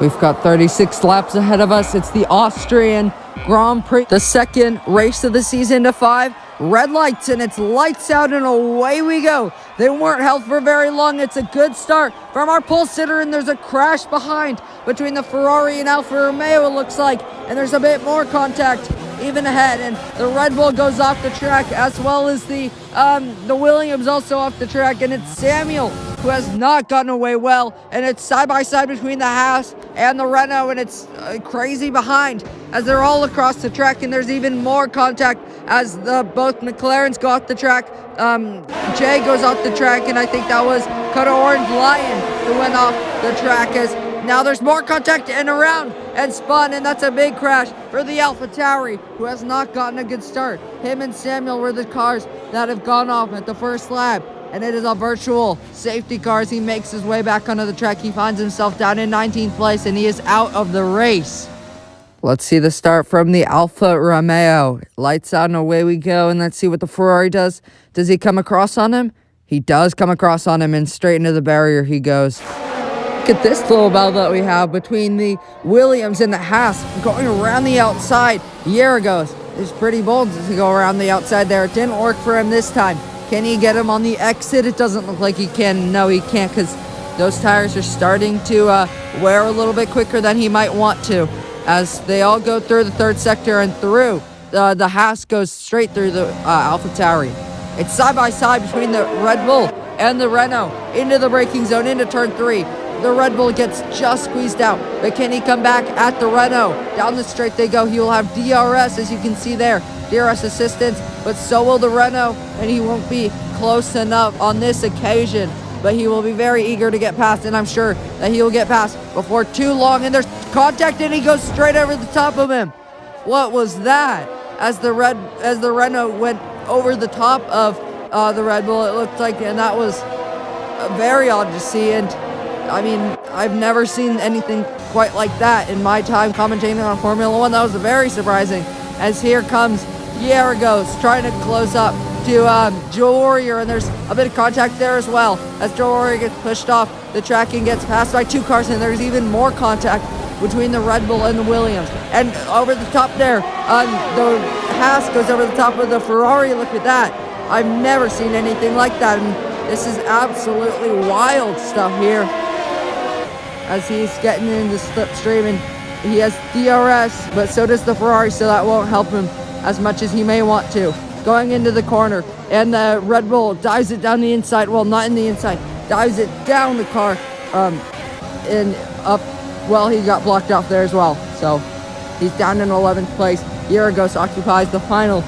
We've got 36 laps ahead of us. It's the Austrian Grand Prix, the second race of the season to 5. Red lights, and it's lights out, and away we go. They weren't held for very long. It's a good start from our pole sitter, and there's a crash behind between the Ferrari and Alfa Romeo, it looks like, and there's a bit more contact even ahead, and the Red Bull goes off the track, as well as the Williams also off the track, and it's Samuel who has not gotten away well, and it's side by side between the Haas and the Renault, and it's crazy behind as they're all across the track, and there's even more contact as both McLarens go off the track. Jay goes off the track, and I think that was Code Orange Lion who went off the track, as now there's more contact and around and spun, and that's a big crash for the AlphaTauri, who has not gotten a good start. Him and Samuel were the cars that have gone off at the first lap, and it is a virtual safety car as he makes his way back onto the track. He finds himself down in 19th place, and he is out of the race. Let's see the start from the Alfa Romeo. Lights out and away we go, and let's see what the Ferrari does. Does he come across on him? He does come across on him, and straight into the barrier he goes. Look at this little battle that we have between the Williams and the Haas going around the outside. Yeragos is pretty bold to go around the outside there. It didn't work for him this time. Can he get him on the exit? It doesn't look like he can. No, he can't, because those tires are starting to wear a little bit quicker than he might want to, as they all go through the third sector and through. The Haas goes straight through the AlphaTauri. It's side by side between the Red Bull and the Renault into the braking zone, into turn 3. The Red Bull gets just squeezed out, but can he come back at the Renault? Down the straight they go. He will have DRS, as you can see there, DRS assistance, but so will the Renault, and he won't be close enough on this occasion, but he will be very eager to get past, and I'm sure that he will get past before too long, and there's contact, and he goes straight over the top of him. What was that? As the Renault went over the top of the Red Bull, it looked like, and that was very odd to see, and I mean, I've never seen anything quite like that in my time commentating on Formula 1. That was very surprising, as here comes Yeragos trying to close up to Joe Warrior, and there's a bit of contact there as well, as Joe Warrior gets pushed off the track and gets passed by 2 cars, and there's even more contact between the Red Bull and the Williams. And over the top there, the Haas goes over the top of the Ferrari. Look at that. I've never seen anything like that, and this is absolutely wild stuff here, as he's getting in the slipstream, and he has DRS, but so does the Ferrari, so that won't help him as much as he may want to. Going into the corner, and the Red Bull dives it down the inside. Well, not in the inside, dives it down the car, and up. Well, he got blocked off there as well, so he's down in 11th place. Yeragos occupies the final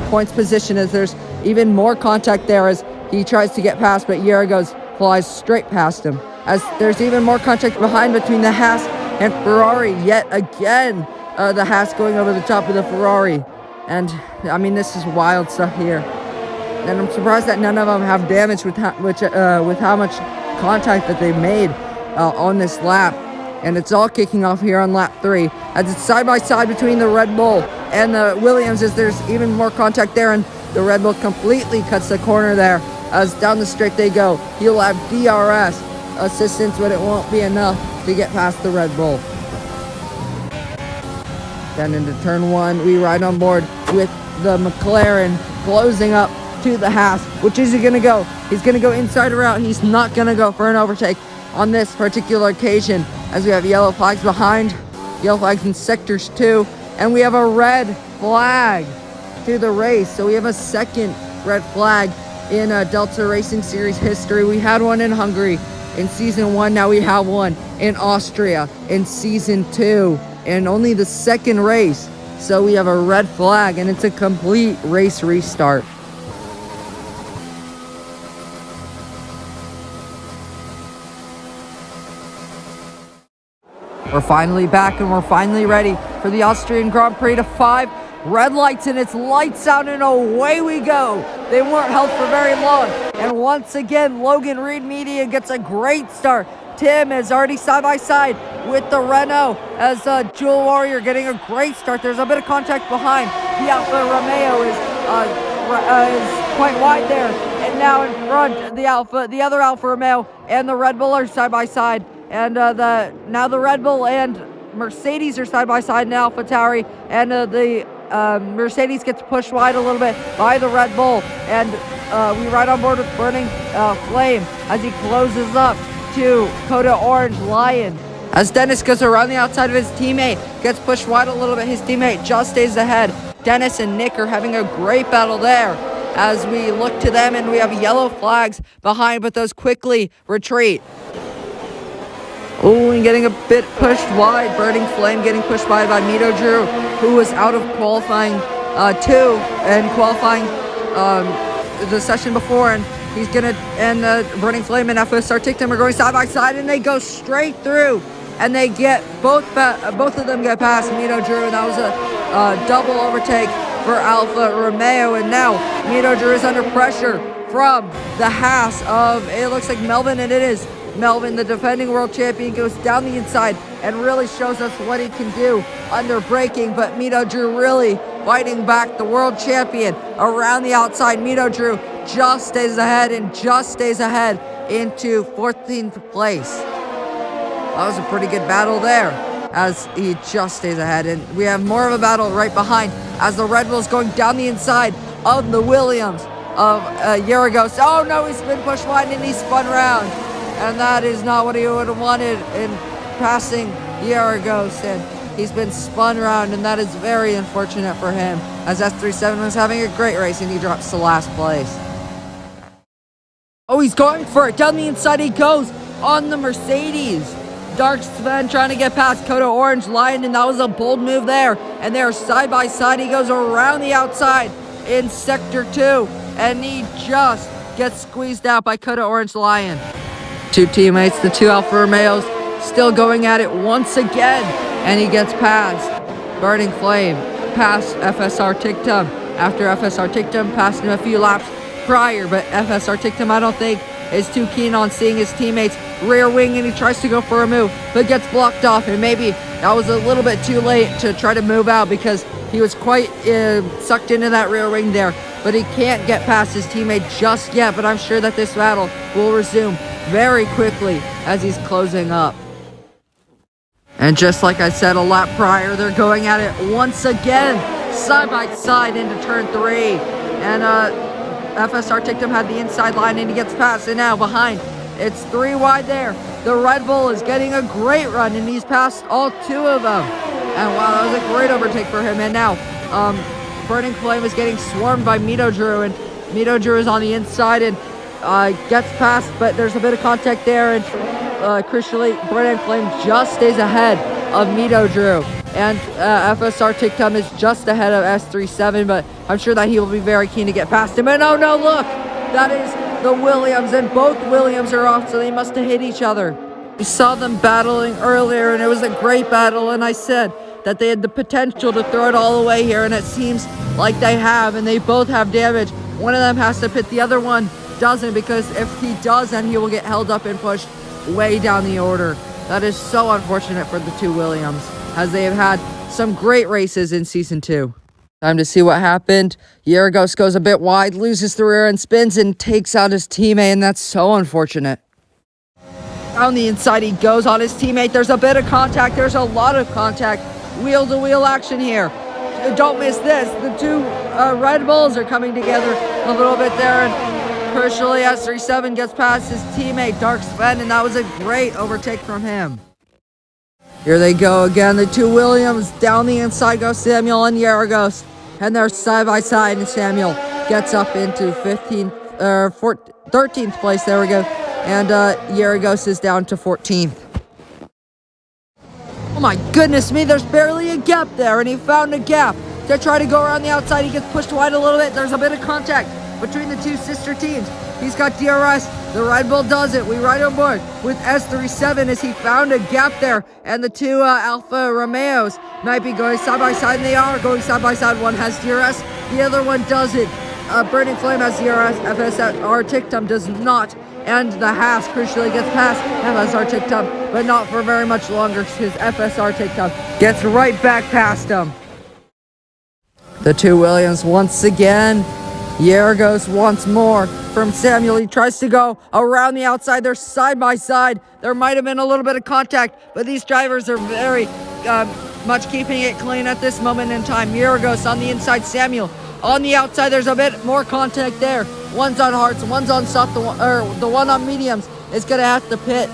points position, as there's even more contact there as he tries to get past, but Yeragos flies straight past him, as there's even more contact behind between the Haas and Ferrari yet again. The Haas going over the top of the Ferrari, and I mean, this is wild stuff here, and I'm surprised that none of them have damage with how much contact that they made on this lap. And it's all kicking off here on lap 3, as it's side by side between the Red Bull and the Williams, as there's even more contact there, and the Red Bull completely cuts the corner there, as down the straight they go. He'll have DRS assistance, but it won't be enough to get past the Red Bull. Then into turn 1, we ride on board with the McLaren closing up to the Haas. Which is he going to go? He's going to go inside or out. He's not going to go for an overtake on this particular occasion, as we have yellow flags behind, yellow flags in sectors 2, and we have a red flag to the race. So we have a second red flag in Delta Racing Series history. We had one in Hungary in season 1. Now we have one in Austria in season 2, and only the second race. So we have a red flag, and it's a complete race restart. We're finally back, and we're finally ready for the Austrian Grand Prix to 5. Red lights, and it's lights out, and away we go. They weren't held for very long, and once again Logan Reed Media gets a great start. Tim is already side by side with the Renault, as Jewel Warrior getting a great start. There's a bit of contact behind. The Alfa Romeo is quite wide there, and now in front the other Alfa Romeo and the Red Bull are side by side. And now the Red Bull and Mercedes are side by side now, AlphaTauri, and the Mercedes gets pushed wide a little bit by the Red Bull, and we ride on board with Burning Flame as he closes up to Coda Orange Lion. As Dennis goes around the outside of his teammate, gets pushed wide a little bit, his teammate just stays ahead. Dennis and Nick are having a great battle there as we look to them, and we have yellow flags behind, but those quickly retreat. Oh, and getting a bit pushed wide. Burning Flame getting pushed wide by Mito Drew, who was out of qualifying 2 and qualifying the session before, and he's gonna, and Burning Flame and FSR Tictum are going side by side, and they go straight through, and they get both of them get past Mito Drew, and that was a double overtake for Alfa Romeo, and now Mito Drew is under pressure from the Haas of, it looks like Melvin, and it is Melvin, the defending world champion, goes down the inside and really shows us what he can do under braking. But Mito Drew really fighting back the world champion around the outside. Mito Drew just stays ahead and just stays ahead into 14th place. That was a pretty good battle there as he just stays ahead. And we have more of a battle right behind as the Red Bull's going down the inside of the Williams of Yaragos. Oh no, he's been pushed wide and he spun around. And that is not what he would have wanted in passing Yaragos. And he's been spun around, and that is very unfortunate for him, as S37 was having a great race and he drops to last place. Oh, he's going for it. Down the inside he goes on the Mercedes. Dark Sven trying to get past Coda Orange Lion, and that was a bold move there. And they're side by side. He goes around the outside in Sector 2, and he just gets squeezed out by Coda Orange Lion. Two teammates, the two Alfa Romeos, still going at it once again, and he gets past Burning Flame, past FSR Tictum, after FSR Tictum passed him a few laps prior, but FSR Tictum, I don't think, is too keen on seeing his teammates rear wing, and he tries to go for a move, but gets blocked off, and maybe that was a little bit too late to try to move out because he was quite sucked into that rear wing there, but he can't get past his teammate just yet, but I'm sure that this battle will resume very quickly as he's closing up. And just like I said a lap prior, they're going at it once again, side by side into turn 3. And FSR Tictum had the inside line and he gets past, and now behind, it's 3 wide there. The Red Bull is getting a great run and he's passed all 2 of them. And wow, that was a great overtake for him. And now Burning Flame is getting swarmed by Mito Drew, and Mito Drew is on the inside and gets past, but there's a bit of contact there, and crucially, Burning Flame just stays ahead of Mito Drew, and FSR Tictum is just ahead of S37, but I'm sure that he will be very keen to get past him. And oh no, look, that is the Williams, and both Williams are off, so they must have hit each other. We saw them battling earlier, and it was a great battle, and I said that they had the potential to throw it all away here, and it seems like they have, and they both have damage. One of them has to pit, the other one doesn't, because if he does, then he will get held up and pushed way down the order. That is so unfortunate for the two Williams, as they have had some great races in Season 2. Time to see what happened. Yaragos goes a bit wide, loses the rear and spins and takes out his teammate, and that's so unfortunate. Down the inside he goes on his teammate. There's a bit of contact. There's a lot of contact. Wheel-to-wheel action here. Don't miss this. The two Red Bulls are coming together a little bit there, and crucially, S37 gets past his teammate, Dark Sven, and that was a great overtake from him. Here they go again, the two Williams. Down the inside go Samuel and Yaragos, and they're side by side, and Samuel gets up into 13th place. There we go. And Yaragos is down to 14th. Oh my goodness me, there's barely a gap there, and he found a gap to try to go around the outside. He gets pushed wide a little bit. There's a bit of contact between the two sister teams. He's got DRS. The Red Bull does it. We ride on board with S37 as he found a gap there, and the two Alfa Romeos might be going side by side, and they are going side by side. One has DRS, the other one doesn't. Burning Flame has DRS, FSR Tictum does not, and the Haas crucially gets past FSR Tictum, but not for very much longer, because FSR Tictum gets right back past him. The two Williams once again. Yergos once more from Samuel. He tries to go around the outside. They're side by side. There might have been a little bit of contact, but these drivers are very much keeping it clean at this moment in time. Yergos on the inside, Samuel on the outside. There's a bit more contact there. One's on hards, one's on soft. The one on mediums is going to have to pit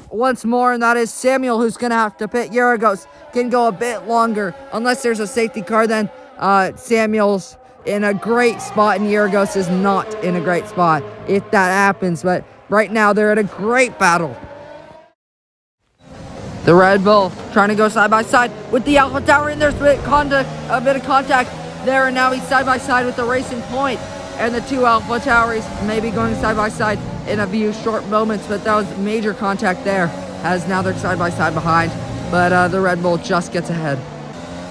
once more, and that is Samuel who's going to have to pit. Yergos can go a bit longer unless there's a safety car. Then Samuel's in a great spot, and Yergos is not in a great spot if that happens. But right now, they're at a great battle. The Red Bull trying to go side by side with the Alpha Tower, and there's a bit of contact there, and now he's side by side with the Racing Point, and the two Alpha Towers may be going side by side in a few short moments, but that was major contact there, as now they're side by side behind, but the Red Bull just gets ahead.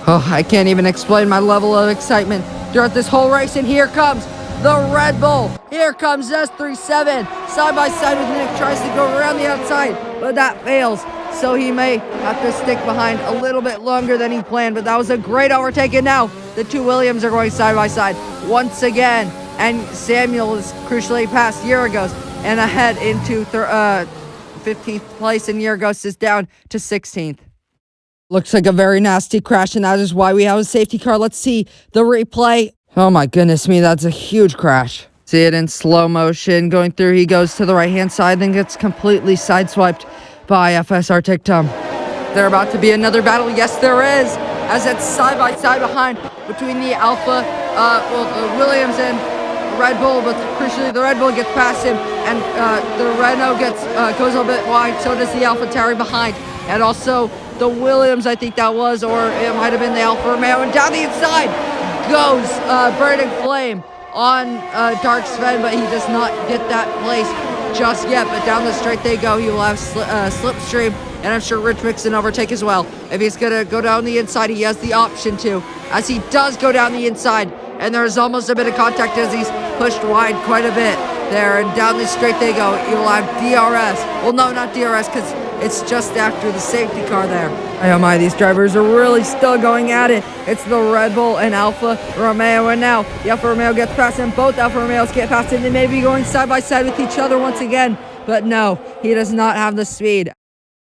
Oh, I can't even explain my level of excitement throughout this whole race, and here comes the Red Bull. Here comes S37, side by side with Nick, tries to go around the outside, but that fails. So he may have to stick behind a little bit longer than he planned, but that was a great overtake, and now the two Williams are going side by side once again, and Samuel is crucially past Yergos and ahead into 15th place, and Yergos is down to 16th. Looks like a very nasty crash, and that is why we have a safety car. Let's see the replay. Oh my goodness me, that's a huge crash. See it in slow motion going through. He goes to the right-hand side, then gets completely sideswiped by FSR Tictum. There about to be another battle. Yes, there is, as it's side by side behind between the Alpha, the Williams and Red Bull, but crucially the Red Bull gets past him, and the Renault goes a bit wide. So does the Alpha Tauri behind, and also the Williams, I think that was, or it might have been the Alfa Romeo, and down the inside goes Burning Flame on Dark Sven, but he does not get that place just yet, but down the straight they go. He will have Slipstream, and I'm sure Rich Mix and overtake as well. If he's going to go down the inside, he has the option to, as he does go down the inside, and there's almost a bit of contact as he's pushed wide quite a bit there, and down the straight they go. He will have DRS. Well, no, not DRS, because it's just after the safety car there. Oh my, these drivers are really still going at it. It's the Red Bull and Alfa Romeo, and now the Alfa Romeo gets past him. Both Alfa Romeos get past him. They may be going side by side with each other once again, but no, he does not have the speed.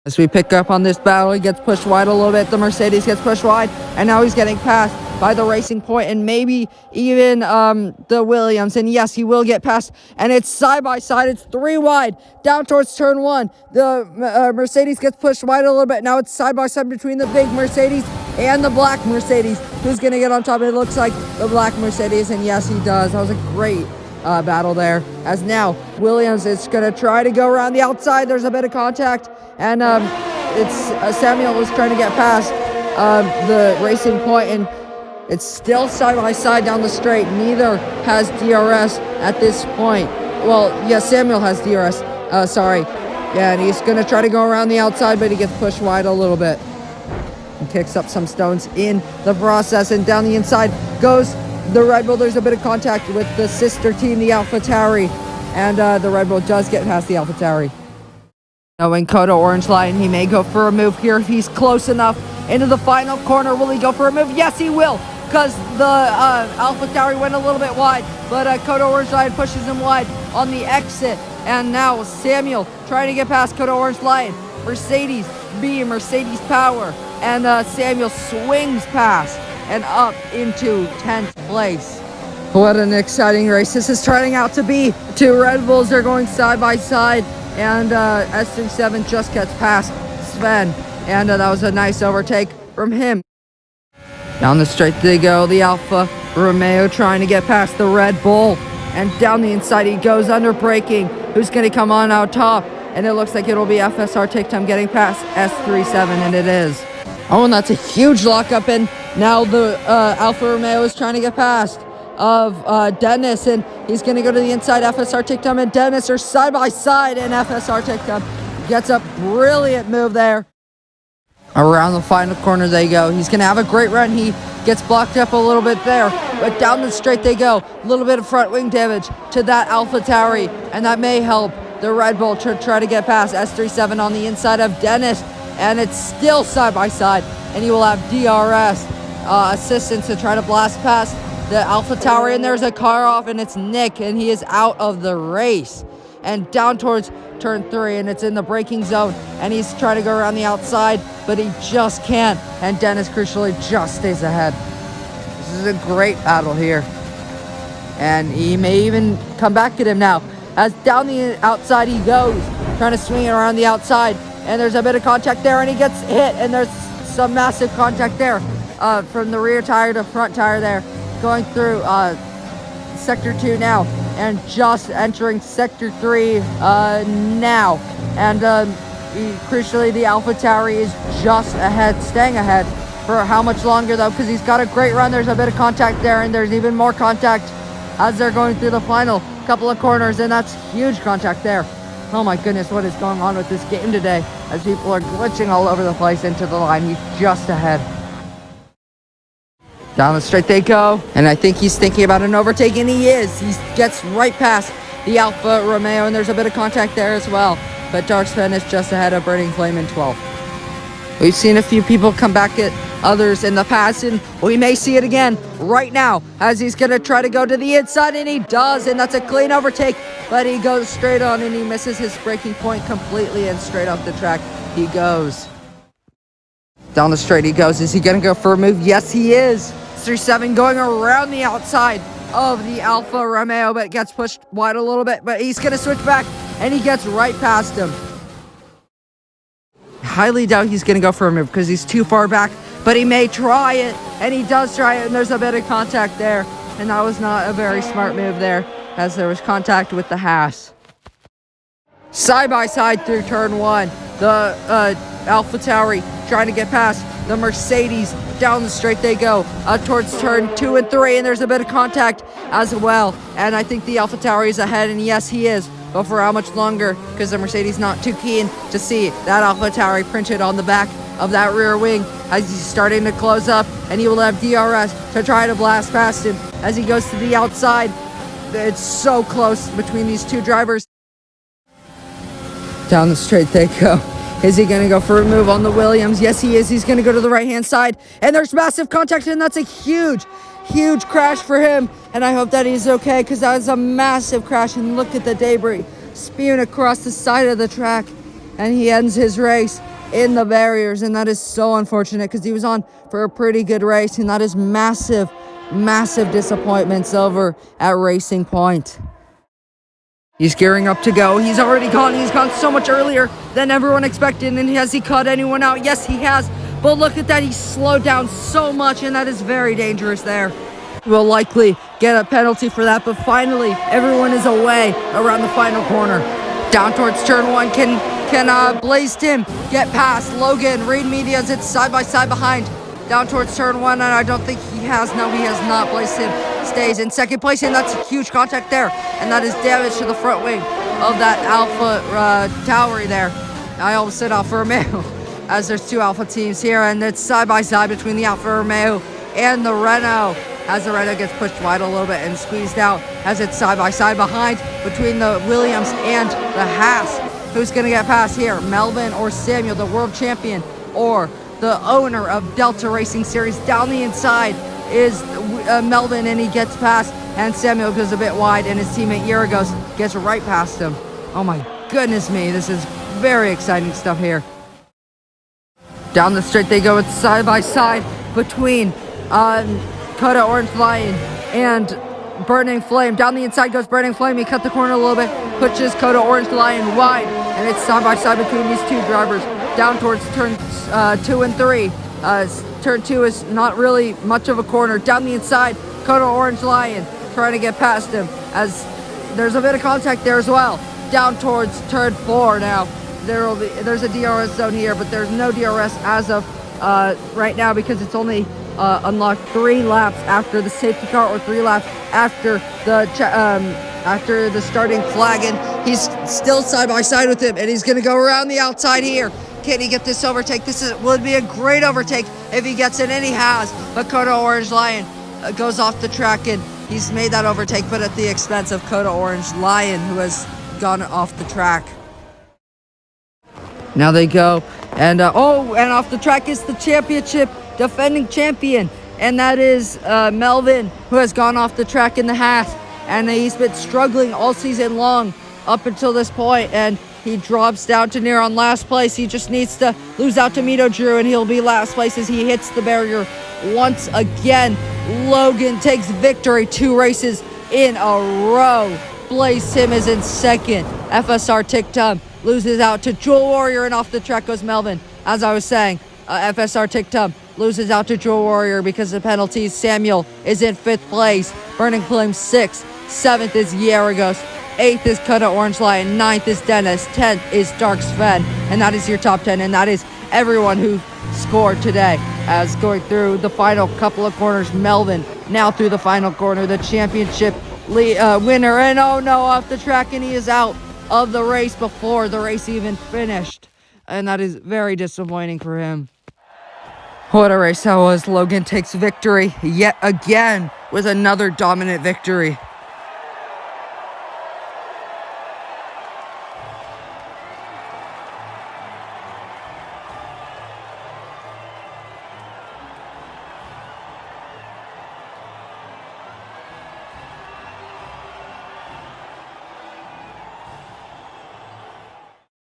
As we pick up on this battle, he gets pushed wide a little bit. The Mercedes gets pushed wide, and now he's getting passed by the Racing Point, and maybe even the Williams. And yes, he will get past, and it's side by side. It's 3 wide down towards turn 1. The Mercedes gets pushed wide a little bit. Now it's side by side between the big Mercedes and the black Mercedes. Who's going to get on top? It looks like the black Mercedes, and yes, he does. That was a great battle there, as now Williams is going to try to go around the outside. There's a bit of contact, and it's Samuel was trying to get past the Racing Point, and it's still side by side down the straight. Neither has DRS at this point. Well, yeah, Samuel has DRS. Sorry. Yeah, and he's going to try to go around the outside, but he gets pushed wide a little bit. And kicks up some stones in the process, and down the inside goes the Red Bull. There's a bit of contact with the sister team, the Alpha Tauri, and the Red Bull does get past the Alpha Tauri. Knowing Coda Orange Line, he may go for a move here if he's close enough into the final corner. Will he go for a move? Yes, he will, because the Alpha Tauri went a little bit wide, but Coda Orange Line pushes him wide on the exit, and now Samuel trying to get past Coda Orange Line. Mercedes B, Mercedes Power, and Samuel swings past and up into 10th place. What an exciting race this is turning out to be. Two Red Bulls are going side by side, and S37 just gets past Sven, and that was a nice overtake from him. Down the straight they go, the Alfa Romeo trying to get past the Red Bull, and down the inside he goes under braking. Who's going to come on out top? And it looks like it'll be FSR Tictum getting past S37, and it is. Oh, and that's a huge lockup, and now the Alfa Romeo is trying to get past of Dennis, and he's going to go to the inside. FSR Tictum and Dennis are side by side, and FSR Tictum gets a brilliant move there. Around the final corner they go. He's going to have a great run. He gets blocked up a little bit there, but down the straight they go. A little bit of front wing damage to that Alpha Tauri, and that may help the Red Bull to try to get past S37 on the inside of Dennis, and it's still side by side, and he will have DRS assistance to try to blast past the AlphaTauri, and there's a car off, and it's Nick, and he is out of the race. And down towards turn 3, and it's in the braking zone, and he's trying to go around the outside, but he just can't. And Dennis crucially just stays ahead. This is a great battle here, and he may even come back at him now. As down the outside he goes, trying to swing it around the outside, and there's a bit of contact there, and he gets hit, and there's some massive contact there from the rear tire to front tire there, going through sector 2 now, and just entering sector 3 now. And crucially, the AlphaTauri is just ahead, staying ahead for how much longer though, because he's got a great run. There's a bit of contact there, and there's even more contact as they're going through the final couple of corners, and that's huge contact there. Oh my goodness, what is going on with this game today, as people are glitching all over the place into the line. He's just ahead. Down the straight they go, and I think he's thinking about an overtake, and he is. He gets right past the Alfa Romeo, and there's a bit of contact there as well. But Darkspen is just ahead of Burning Flame in 12th. We've seen a few people come back at others in the past, and we may see it again right now as he's going to try to go to the inside, and he does, and that's a clean overtake, but he goes straight on, and he misses his braking point completely, and straight off the track he goes. Down the straight he goes. Is he going to go for a move? Yes, he is. 3-7 going around the outside of the Alfa Romeo, but gets pushed wide a little bit, but he's going to switch back, and he gets right past him. Highly doubt he's going to go for a move because he's too far back, but he may try it, and he does try it, and there's a bit of contact there, and that was not a very smart move there, as there was contact with the Haas. Side by side through turn 1, the AlphaTauri trying to get past the Mercedes. Down the straight they go towards turn 2 and 3, and there's a bit of contact as well, and I think the AlphaTauri is ahead, and yes, he is. But for how much longer? Because the Mercedes not too keen to see that AlphaTauri printed on the back of that rear wing as he's starting to close up, and he will have DRS to try to blast past him as he goes to the outside. It's so close between these two drivers. Down the straight they go. Is he going to go for a move on the Williams? Yes, he is. He's going to go to the right-hand side, and there's massive contact, and that's a huge crash for him, and I hope that he's okay, because that is a massive crash, and look at the debris spewing across the side of the track, and he ends his race in the barriers, and that is so unfortunate because he was on for a pretty good race, and that is massive disappointments over at Racing Point. He's gearing up to go. He's already gone. He's gone so much earlier than everyone expected, and has he caught anyone out? Yes, he has. But look at that, he slowed down so much, and that is very dangerous there. We'll likely get a penalty for that, but finally, everyone is away around the final corner. Down towards turn 1, can Blaze Tim get past Logan? Reed Media's it's side by side behind. Down towards turn 1, and I don't think he has. No, he has not. Blaze Tim stays in second place, and that's a huge contact there, and that is damage to the front wing of that AlphaTauri there. I almost said Alfa Romeo. As there's two Alpha teams here, and it's side by side between the Alfa Romeo and the Renault, as the Renault gets pushed wide a little bit and squeezed out, as it's side by side behind between the Williams and the Haas. Who's going to get past here, Melvin or Samuel, the world champion or the owner of Delta Racing Series? Down the inside is Melvin, and he gets past, and Samuel goes a bit wide, and his teammate Yeragos gets right past him. Oh my goodness me, this is very exciting stuff here. Down the straight they go. It's side by side between Coda Orange Lion and Burning Flame. Down the inside goes Burning Flame. He cut the corner a little bit, pushes Coda Orange Lion wide, and it's side by side between these two drivers. Down towards turn 2 and 3. Turn 2 is not really much of a corner. Down the inside, Coda Orange Lion trying to get past him, as there's a bit of contact there as well. Down towards turn 4 now. There's a DRS zone here, but there's no DRS as of right now, because it's only unlocked 3 laps after the safety car, or 3 laps after the starting flag, and he's still side by side with him, and he's going to go around the outside here. Can he get this overtake? Would be a great overtake if he gets it, and he has. But Coda Orange Lion goes off the track, and he's made that overtake, but at the expense of Coda Orange Lion, who has gone off the track. Now they go, and and off the track is the championship defending champion, and that is Melvin, who has gone off the track in the half, and he's been struggling all season long up until this point, and he drops down to near on last place. He just needs to lose out to Mito Drew, and he'll be last place as he hits the barrier once again. Logan takes victory 2 races in a row. Blaze Sim is in second. FSR Tic-Tum loses out to Jewel Warrior, and off the track goes Melvin. As I was saying, FSR Tic-Tum loses out to Jewel Warrior because of penalties. Samuel is in 5th place. Burning Flame 6th. 7th is Yaragos. 8th is Cuda Orange Lion. 9th is Dennis. 10th is Dark Sven. And that is your top 10. And that is everyone who scored today. As going through the final couple of corners, Melvin now through the final corner, the championship winner. And oh no, off the track, and he is out of the race before the race even finished. And that is very disappointing for him. What a race that was. Logan takes victory yet again with another dominant victory.